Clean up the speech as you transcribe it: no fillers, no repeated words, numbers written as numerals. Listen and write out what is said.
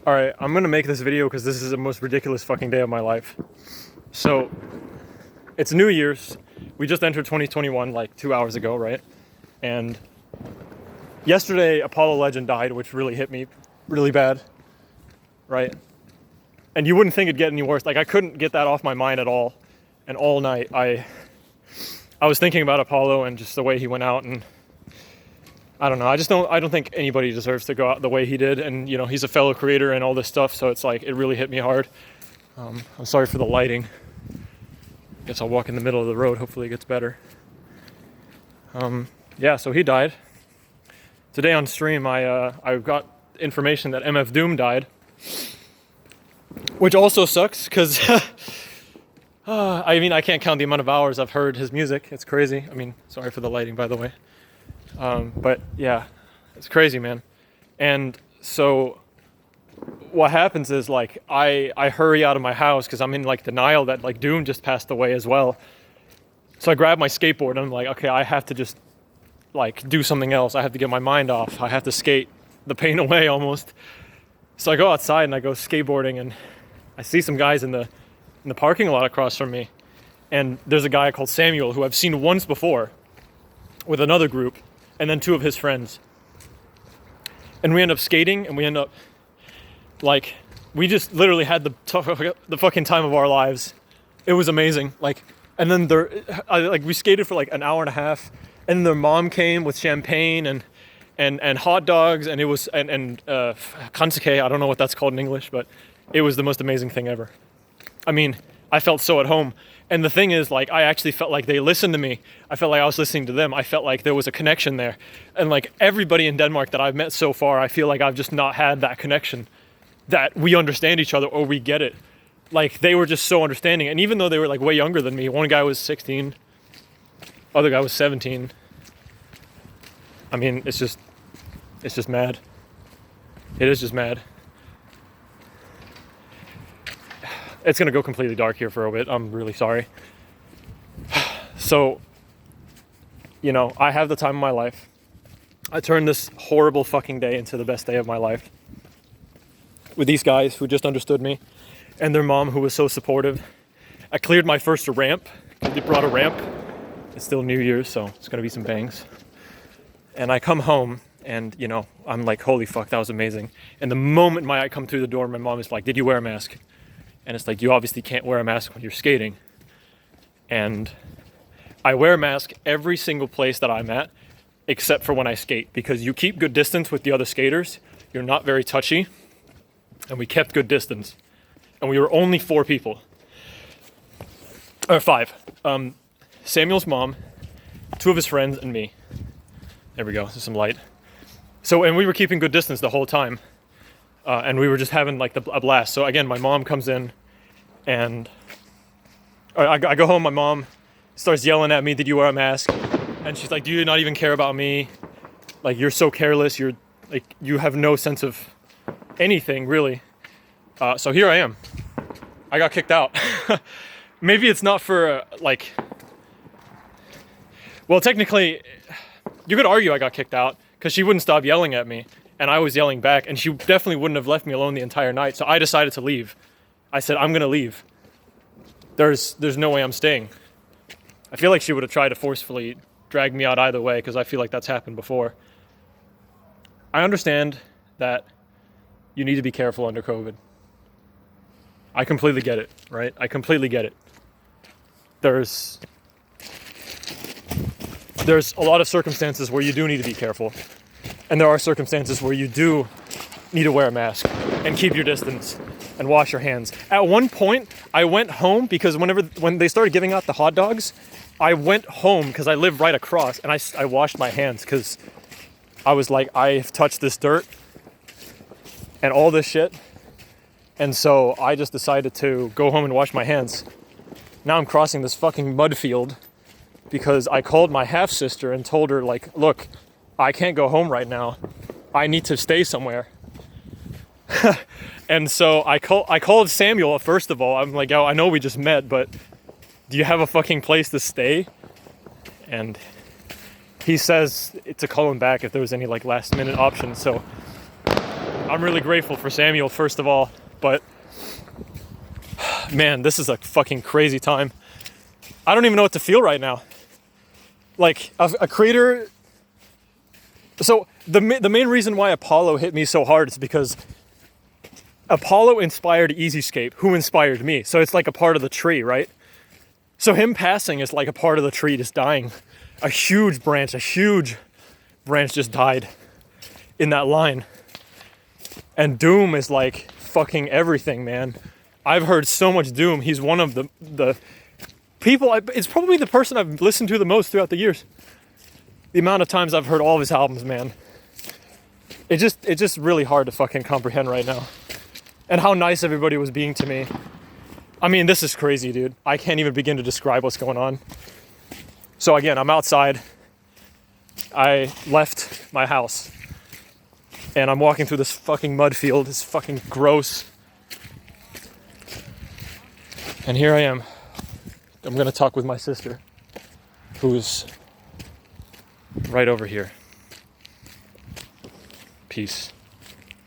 Alright, I'm gonna make this video because this is the most ridiculous fucking day of my life. So, it's New Year's. We just entered 2021 like 2 hours ago, right? And yesterday, Apollo Legend died, which really hit me really bad, right? And you wouldn't think it'd get any worse. Like, I couldn't get that off my mind at all. And all night, I was thinking about Apollo and just the way he went out, and I don't know. I don't think anybody deserves to go out the way he did. And, you know, he's a fellow creator and all this stuff. So it's like, it really hit me hard. I'm sorry for the lighting. Guess I'll walk in the middle of the road. Hopefully it gets better. Yeah, so he died. Today on stream, I got information that MF Doom died. Which also sucks because, I mean, I can't count the amount of hours I've heard his music. It's crazy. I mean, sorry for the lighting, by the way. But yeah, it's crazy, man. And so what happens is, like, I hurry out of my house because I'm in like denial that like Doom just passed away as well. So I grab my skateboard and I'm like, okay, I have to just like do something else. I have to get my mind off. I have to skate the pain away almost. So I go outside and I go skateboarding, and I see some guys in the parking lot across from me. And there's a guy called Samuel who I've seen once before with another group, and then two of his friends. And we end up skating, and we end up, like, we just literally had the fucking time of our lives. It was amazing. Like, and then we skated for like an hour and a half, and their mom came with champagne and hot dogs, and it was, and kansake, I don't know what that's called in English, but it was the most amazing thing ever. I mean, I felt so at home. And the thing is, like, I actually felt like they listened to me. I felt like I was listening to them. I felt like there was a connection there. And like everybody in Denmark that I've met so far, I feel like I've just not had that connection, that we understand each other or we get it. Like, they were just so understanding. And even though they were like way younger than me, one guy was 16, other guy was 17. I mean, it's just mad. It is just mad. It's gonna go completely dark here for a bit. I'm really sorry. So, you know, I have the time of my life. I turned this horrible fucking day into the best day of my life with these guys who just understood me, and their mom who was so supportive. I cleared my first ramp. They brought a ramp. It's still New Year's, so it's gonna be some bangs. And I come home, and, you know, I'm like, holy fuck, that was amazing. And the moment I come through the door, my mom is like, did you wear a mask? And it's like, you obviously can't wear a mask when you're skating. And I wear a mask every single place that I'm at, except for when I skate, because you keep good distance with the other skaters. You're not very touchy. And we kept good distance. And we were only 4 people. Or 5. Samuel's mom, 2 of his friends, and me. There we go, there's some light. So, and we were keeping good distance the whole time. And we were just having like a blast. So again, my mom comes in, and I go home. My mom starts yelling at me, "Did you wear a mask?" And she's like, "Do you not even care about me? Like, you're so careless. You're like, you have no sense of anything, really." So here I am. I got kicked out. Maybe it's not for like. Well, technically, you could argue I got kicked out because she wouldn't stop yelling at me. And I was yelling back, and she definitely wouldn't have left me alone the entire night. So I decided to leave. I said, I'm gonna leave. There's no way I'm staying. I feel like she would have tried to forcefully drag me out either way, because I feel like that's happened before. I understand that you need to be careful under COVID. I completely get it, right? I completely get it. There's a lot of circumstances where you do need to be careful. And there are circumstances where you do need to wear a mask and keep your distance and wash your hands. At one point, I went home because when they started giving out the hot dogs, I went home because I live right across, and I washed my hands because I was like, I've touched this dirt and all this shit. And so I just decided to go home and wash my hands. Now I'm crossing this fucking mud field because I called my half-sister and told her, like, look, I can't go home right now. I need to stay somewhere. And so I called Samuel first of all. I'm like, oh, I know we just met, but do you have a fucking place to stay? And he says to call him back if there was any like last minute options. So I'm really grateful for Samuel, first of all, but man, this is a fucking crazy time. I don't even know what to feel right now. Like, a creator... So, the main reason why Apollo hit me so hard is because Apollo inspired Easyscape, who inspired me. So it's like a part of the tree, right? So him passing is like a part of the tree just dying. A huge branch just died in that line. And Doom is like fucking everything, man. I've heard so much Doom. He's one of the people, it's probably the person I've listened to the most throughout the years. The amount of times I've heard all of his albums, man. It's just really hard to fucking comprehend right now. And how nice everybody was being to me. I mean, this is crazy, dude. I can't even begin to describe what's going on. So again, I'm outside. I left my house. And I'm walking through this fucking mud field. It's fucking gross. And here I am. I'm gonna talk with my sister, who's right over here. Peace.